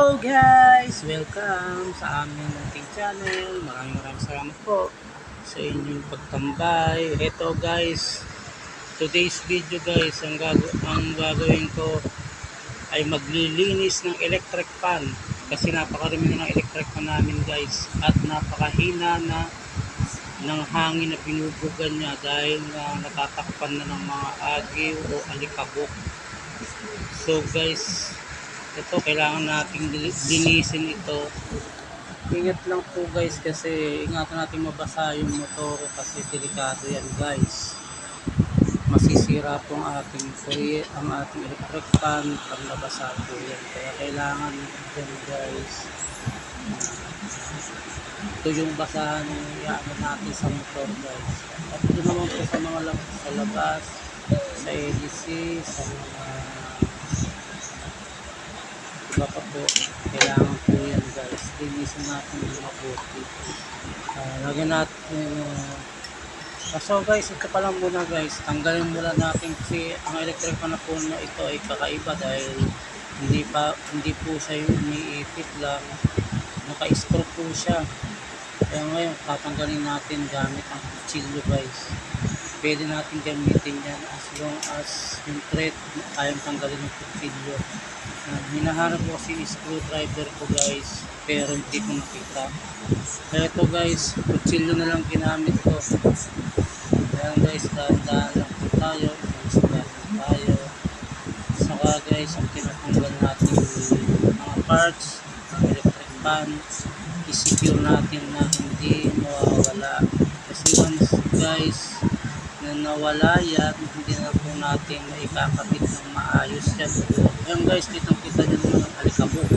Hello guys! Welcome sa aming munting channel. Maraming salamat po sa inyong pagtambay. Ito guys, today's video guys, ang gagawin ko ay maglilinis ng electric fan. Kasi napakarami na ng electric fan namin guys. At napakahina na ng hangin na binubugan niya dahil natatakpan na ng mga agiw o alikabok. So guys, ito kailangan nating linisin ito. Ingat lang po guys, kasi ingatan natin mabasa yung motor kasi delikado yan guys. Masisira po ang ating electric fan pag nabasa po yan. Kaya kailangan yan guys. Ito yung basahan yung natin sa motor guys. At ito naman po sa mga sa labas, sa LEC, sa mga iba pa po, kailangan po yan guys. Linisin natin yung mabuti. Lagyan natin so guys, ito pa lang muna guys, tanggalin muna natin kasi ang electric fan na po na ito ay kakaiba dahil hindi po siya yung umiipit lang, naka-screw po siya. Kaya ngayon tatanggalin natin gamit ang kutsilyo guys. Pwede natin gamitin yan as long as yung thread kayang tanggalin yung kutsilyo. Hinahanap ko kasi screwdriver ko guys, pero hindi ko makita. Kaya ito guys, kutsilyo na lang ginamit ko. Kaya guys, dahan-dahan lang po tayo. Tayo. Saka guys, ang tinatanggal natin mga parts, electric fan, i-secure natin na hindi mawawala. Kasi once guys, na nawala yan, hindi na po natin maikakabit ng maayos yan. Ayan guys, kitang-kita nyo naman ang alikabok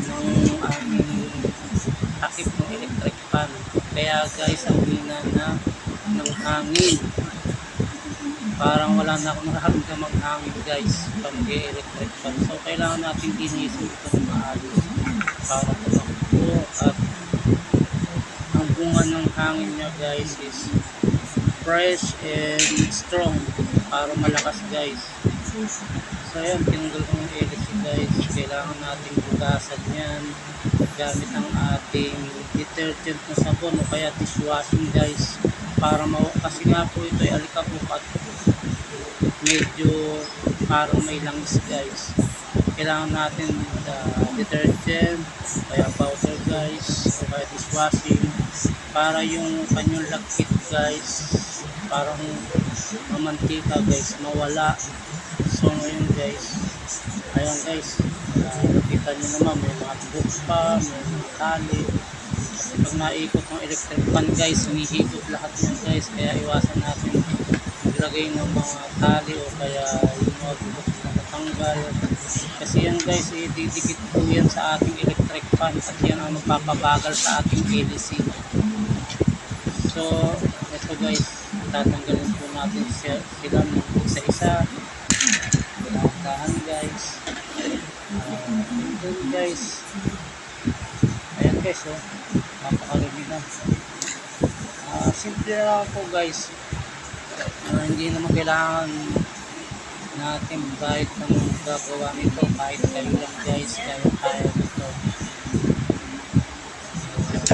ng aming takip ng electric fan. Kaya guys, ang hina na ng hangin. Parang wala na akong nakaramdamang hangin guys pag electric fan. So kailangan natin linisin ito ng maayos para tumakbo. At ang bunga ng hangin niya guys is fresh and strong para malakas guys. So ayan, tinanggal ko ng LEC guys. Kailangan natin bugasan yan gamit ang ating detergent na sabon o kaya dishwashing guys, para kasi nga po ito ay alikabok at medyo parang may langis guys. Kailangan natin detergent o kaya powder guys o kaya dishwashing para yung kanyang lagkit guys, parang mamantika guys, mawala. So ngayon guys, ayan guys, nakita nyo naman may mga books pa, may mga tali. Kasi pag naikot ng electric fan guys, humihigop lahat yan guys. Kaya iwasan natin maglagay ng mga tali o kaya yung mga books na natanggal. Kasi yan guys, ididikit po yan sa ating electric fan at yan ang magpapabagal sa ating LEC. So ito guys, tatanggalin po natin sila ng isa-isa. Dahan guys. Then guys, ayan guys, oh, napakarami na. Simple lang po guys. Hindi naman kailangan natin kahit anong gagawa nito, kahit kayo lang guys, kaya nito.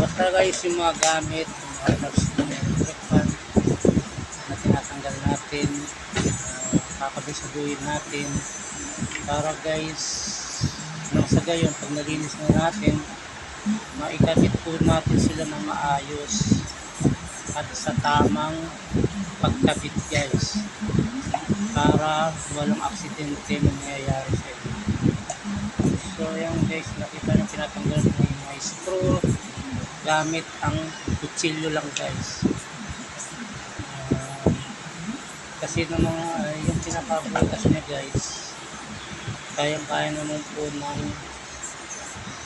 Basta guys, yung mga gamit, yung mga electric fan na tinatanggal natin, kakabisaduhin natin para guys, nang sa gayon pag nalinis na natin, maikabit po natin sila ng maayos at sa tamang pagkabit guys, para walang aksidente na nangyayari sa inyo. So ayan guys, nakita nyo tinatanggal na yung mga screw gamit ang kutsilyo lang guys. Kasi ng mga yung pinakabutas niya guys, kayang-kaya naman po ng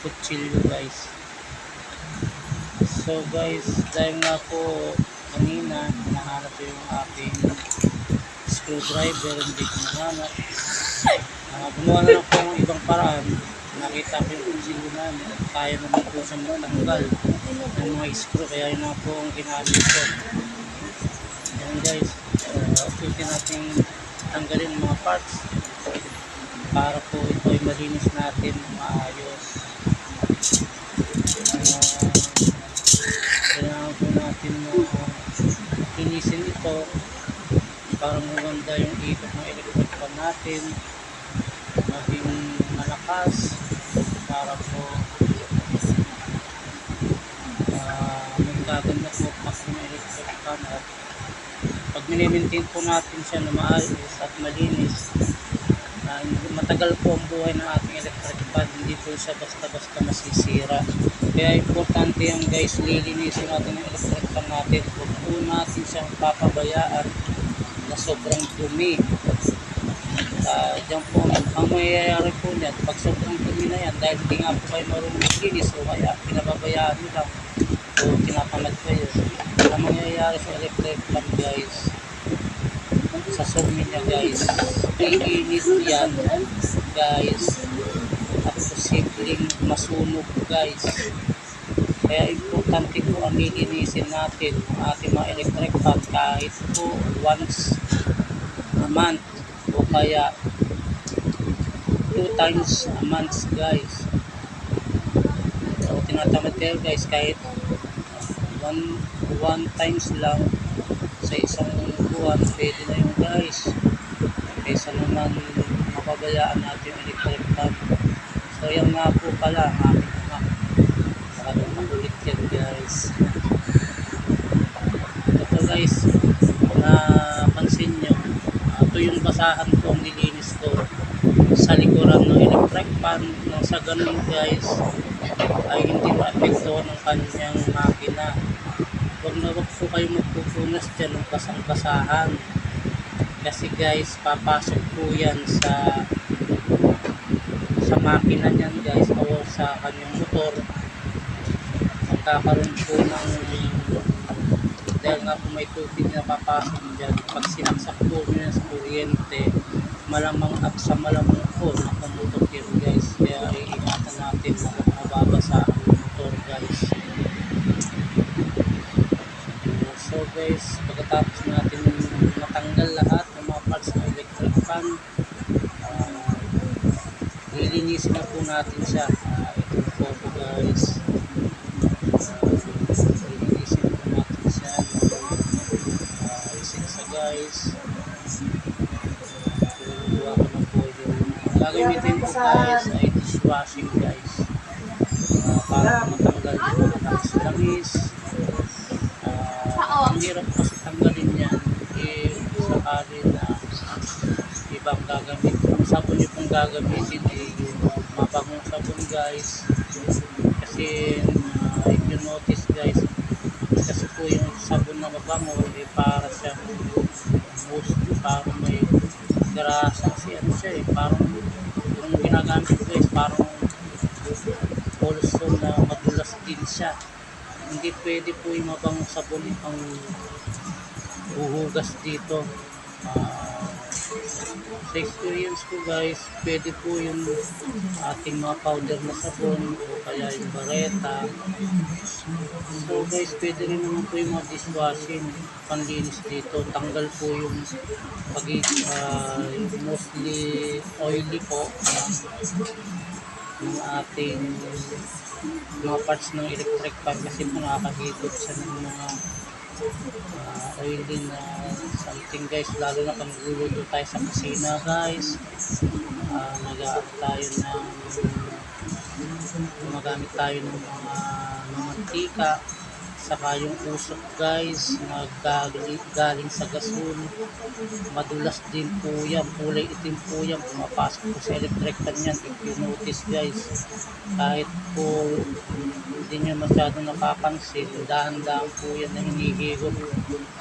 kutsilyo guys. So guys, dahil nga po kanina nahanap ko yung aking screwdriver, hindi ko nahanap. Gumawa na lang po ng ibang paraan. Nakita ko yung kutsilyo namin at kaya naman po sa matanggal ng mga screw, kaya yun na po ang ginamit ko. Ayan guys, okay natin tanggalin mga parts para po ito ay malinis natin maayos. para maganda yung ikot ng electric fan natin, maging malakas para po magkaganda po kasi ng electric fan. At pag minimaintain po natin siya na maayos at malinis, matagal po ang buhay ng ating electric fan, hindi po siya basta-basta masisira. Kaya importante yan guys, lilinisin natin ang electric fan natin. Huwag po natin siyang papabayaan na sobrang dumi. Diyan po ang mayayari po niyan, pag sobrang dumi na yan, dahil hindi nga po kayo marunong maglinis o kaya pinababayaan nyo lang o tinatamad kayo, ang mangyayari sa electric fan guys, sa sobrang niya guys, iinit yan guys at posibleng masunog guys. Kaya importante po ang lilinisin natin ang ating mga electric fan kahit po once a month o kaya 2 times a month guys. So tinatamad kayo guys, kahit one times lang sa isang buwan, pwede na yun guys, kaysa naman mapabayaan natin yung electric fan. So yan nga po pala ang aming anak, talagang makulit yan guys. Ito guys, napansin nyo, ito yung basahan ko, ang nilinis ko sa likuran ng electric fan, nang sa ganun guys ay hindi maapekto ng kanyang makina. Huwag na huwag po kayo magpupunas dyan ng basang-basahan, kasi guys papasok po yan sa makina niyan guys o sa kanyang motor. Magkakaroon po ng, dahil nga po may tubig na papasok dyan, pag sinaksak po nyo sa kuryente, malamang at sa malamang po nakamutok yun guys. Kaya iingatan natin na huwag mababasa ang motor guys. So guys, pagkatapos natin matanggal lahat ng mga parts ng electric fan, lilinisin na po natin siya. Ito po po guys, lilinisin po natin siya, isa guys. Kuha ko na po yung gagamitin po guys ay dishwashing guys, para matanggal yung mga langis. Ang hirap kasi tanggalin yan sakali na ibang gagamit. Ang sabon nyo pong gagamitin yung mabangong sabon guys, kasi if you notice guys, kasi po yung sabon na mabango para siyang parang may grasa, kasi ano siya parang yung ginagamit guys, parang also na madulas din siya. Hindi pwede po yung mabang sabon ang huhugas dito. Sa experience ko guys, pwede po yung ating mga powder na sabon o kaya yung bareta. So guys, pwede rin naman po yung mga dishwashing panlinis dito. Tanggal po yung mostly oily po yung ating mga parts ng electric fan, kasi po nakakahigop siya ng mga oily na something guys, lalo na kung nagluluto tayo sa kusina guys. Gumagamit tayo ng mga mantika, saka yung usok guys na galing sa gasol, madulas din po yan, kulay itim po yan, pumapasok po sa electric fan yan. If you notice guys, kahit po hindi nyo masyado napapansin, dahan-dahan po yan na hinihigop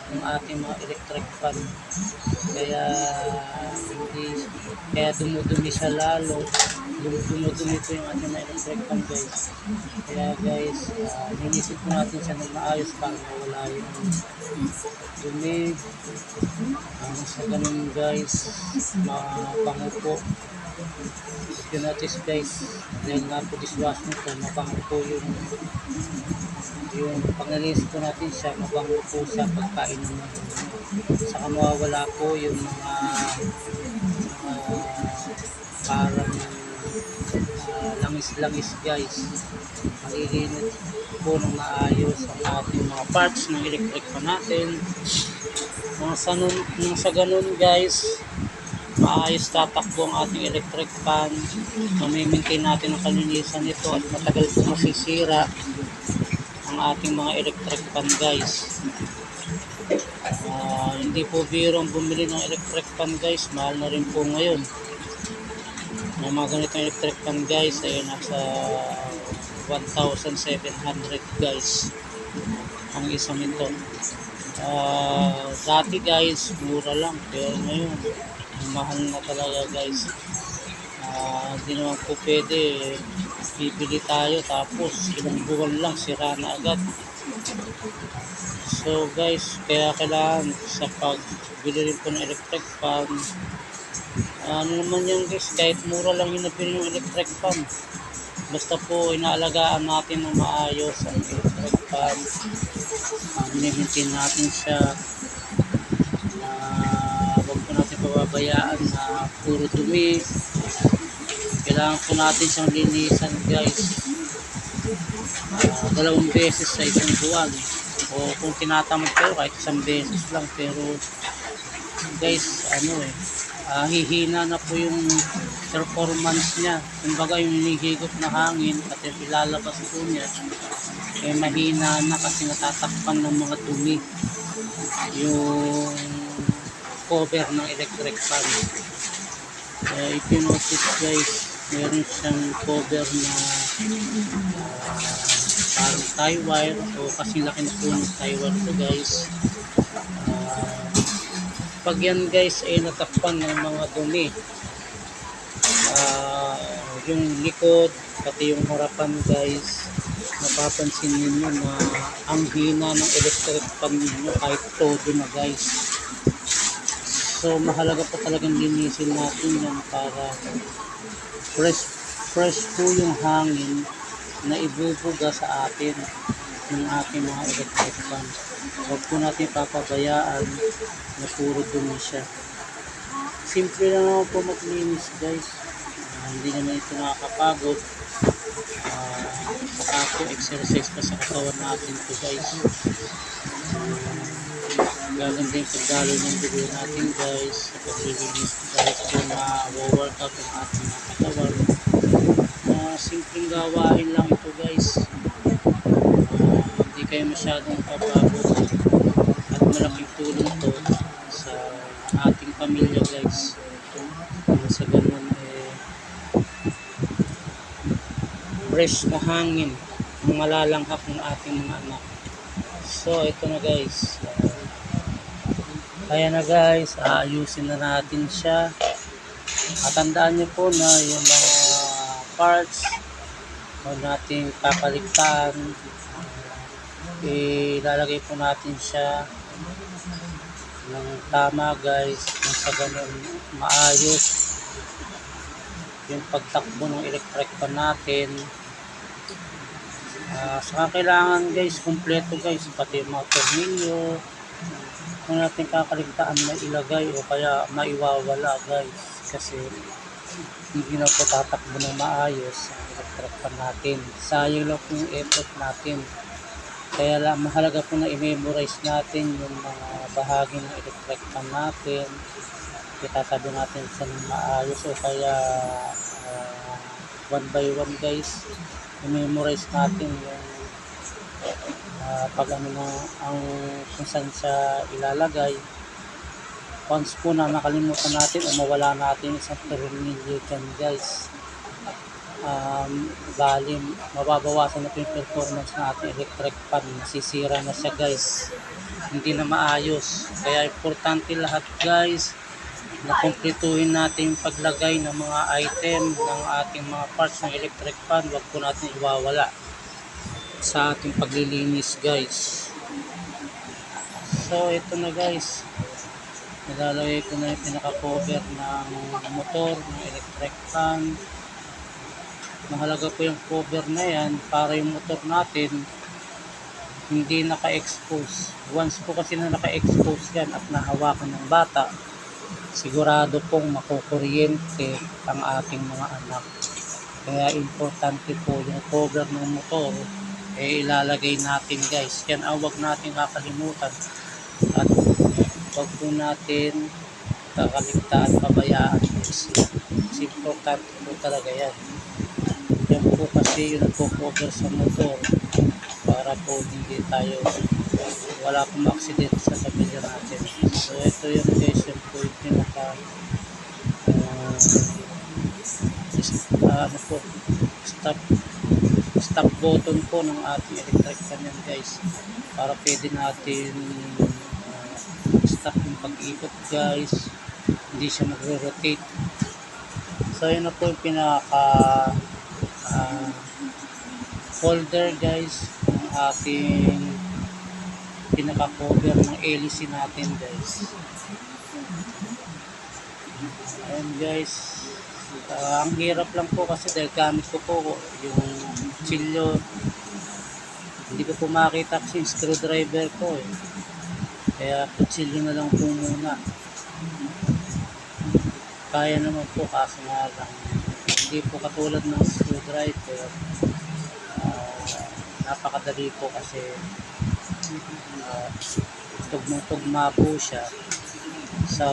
ng ating mga electric fan. Kaya dumudumi siya lalo, dumudumi po yung ating mga electric fan guys. Kaya guys, linisin po natin siya ng maayos para mawala yung dumi. Sa ganun guys, mabango po. If you notice guys, dahil nga po dishwashing po, mabango po yung panglinis po natin siya, mabango po siya pagkain naman. Saka mawawala po yung mga parang langis-langis guys. Malilinis po ng maayos ang ating mga parts ng electric fan natin. Nang sa ganun guys, maayos tatakbo ang ating electric fan. Mamimaintain natin ang kalinisan nito at matagal po masisira ang ating mga electric fan guys. Hindi po biro ang bumili ng electric fan guys, mahal na rin po ngayon. Yung mga ganitong electric fan guys ay nasa 1,700 guys ang isang ito. Dati guys mura lang, pero ngayon mahal na talaga guys. Hindi naman po pwede bibili tayo tapos ilang buwan lang sira na agad. So guys, kaya kailangan sa pagbili rin po ng electric fan, ano naman yan guys, kahit mura lang yung nabili yung electric fan, basta po inaalagaan natin ng maayos ang electric fan. Minimaintain natin siya, huwag po natin pababayaan na puro dumi. Kailangan po natin siyang linisan guys, 2 beses sa isang buwan, o kung tinatamad kayo kahit 1 beses lang. Pero guys, hihina na po yung performance niya. Kumbaga yung hinihigop na hangin at yung ilalabas po niya mahina na kasi natatakpan ng mga dumi yung cover ng electric fan. If you notice guys, meron siyang cover na parang tie wire, so kasi laki na po ng tie wire to guys. Pag yan guys ay natakpan ng mga dumi, yung likod pati yung harapan guys, napapansin ninyo na ang hina ng electric fan ninyo kahit todo na guys. So mahalaga pa talagang linisin natin yan para fresh po yung hangin na ibubuga sa atin ng ating mga electric fan. Huwag po natin papabayaan na puro dumi siya. Simple lang naman po maglinis guys. Hindi naman ito nakakapagod. Saka po exercise pa sa katawan natin po guys. Gaganda yung pagdalo ng dugo natin guys. Sa paglilinis guys po ma-workout ang ating mga katawan. Simpleng gawain lang ito guys. Hindi kayo masyadong papagod at malaking tulong to sa ating pamilya guys. Sa ganun fresh na hangin ang malalanghap ng ating mga anak. So ito na guys, kaya na guys, aayusin na natin siya. At tandaan nyo po na yung mga parts huwag natin papaligtaan, ilalagay po natin siya ng tama guys, kung sa ganun maayos yung pagtakbo ng electric fan natin. Saka kailangan guys kumpleto guys, pati yung mga tornilyo kung natin kakaligtaan na ilagay o kaya maiwawala guys, kasi hindi na po tatakbo ng maayos ang electric fan natin. Sayang lang po yung effort natin. Kaya lang mahalaga po na i-memorize natin yung mga bahagi ng electric fan natin. Itatabi natin sa maayos o kaya one by one guys, i-memorize natin yung pag ano na ang kung saan siya ilalagay. Once po na nakalimutan natin o mawala natin isang tornilyo dyan guys, mababawasan na yung performance ng ating electric fan. Masisira na siya guys, hindi na maayos. Kaya importante lahat guys na kumpletuhin natin yung paglagay ng mga item ng ating mga parts ng electric fan. Huwag po natin iwawala sa ating paglilinis guys. So ito na guys, nilalagay ko na yung pinaka-cover ng motor ng electric fan. Mahalaga po yung cover na yan para yung motor natin hindi naka-expose. Once po kasi na naka-expose yan at nahawakan ng bata, sigurado pong makukuryente ang ating mga anak. Kaya importante po yung cover ng motor ilalagay natin guys. Yan ang huwag natin kakalimutan. At Huwag po natin kakaligtaan, pabayaan guys. Kasi importante po talaga yan. Yan po kasi yung nagpo-cover sa motor para po hindi tayo wala pong accident sa pamilya natin. So ito yung guys, yung po yung pinaka ano po, stop stop button po ng ating electric fan yan guys, para pwede natin stop yung pag-ikot guys, hindi siya magro-rotate. So yun na po yung pinaka uh, folder guys ng ating pinaka cover ng LEC natin guys. Ayan guys, ang hirap lang po kasi dahil gamit ko po yung kutsilyo, hindi ko po makita kasi yung screwdriver ko kaya kutsilyo na lang po muna. Kaya naman po kaso nga lang hindi po katulad ng screwdriver, napakadali po kasi tugmong-tugma po siya sa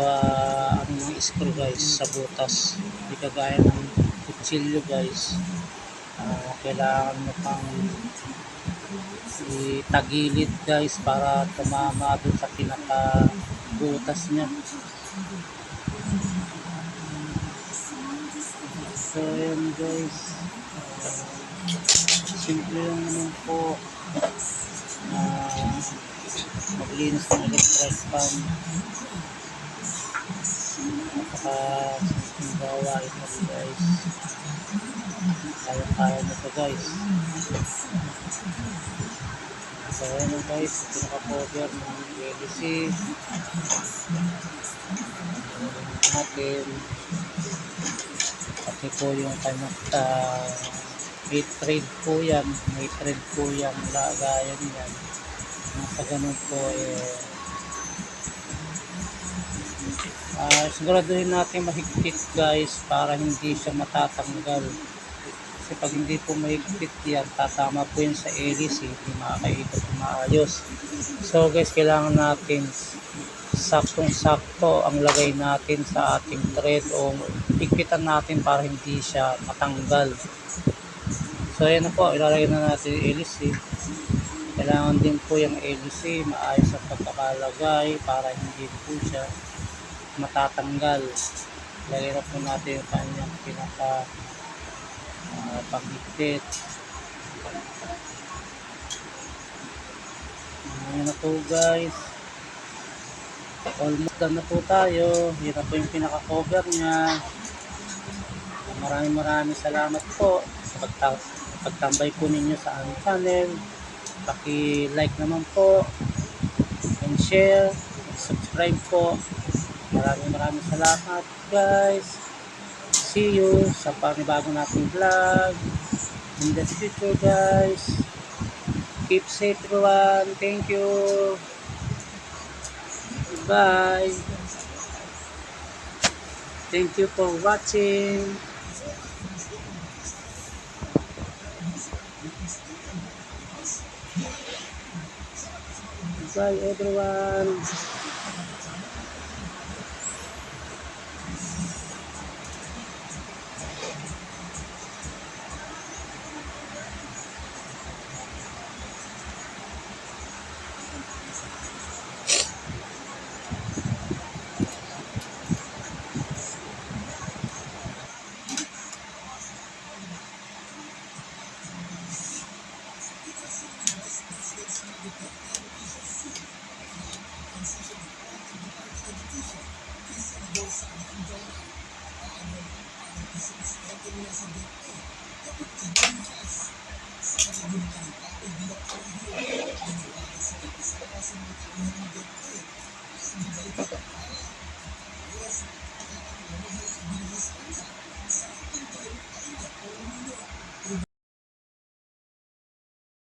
ano ng screw guys, sa butas. Hindi kagaya ng kutsilyo guys, kailangan mo pang itagilid guys para tumama dun sa pinaka butas niya. So yun guys, simple yung naman po maglinis ng electric fan. Simple gawa ito guys, kaya na ito guys. So yun guys, pinaka-cover ng LEC natin. Pati po yung kanyang may thread po yan, lagayan yan. Sa ganun po siguraduhin natin mahigpit guys para hindi siya matatanggal. Kasi pag hindi po mahigpit yan, tatama po yun sa LEC, hindi makakaikot maayos. So guys, kailangan natin saktong-sakto ang lagay natin sa ating thread o higpitan natin para hindi siya matanggal. So ayan na po, ilalagay na natin yung LEC. Kailangan din po yung LEC maayos ang pagkakalagay para hindi po siya matatanggal. Lagay na po natin yung kanyang pinaka paghigpit. Ayan na po guys, almost done na po tayo. Yan na po yung pinaka cover nya. Maraming salamat po sa pagtambay po ninyo sa aming channel. Paki-like naman po and share and subscribe po. Maraming salamat guys. See you sa panibago nating vlog in the future guys. Keep safe everyone. Thank you. Bye. Thank you for watching. Bye everyone.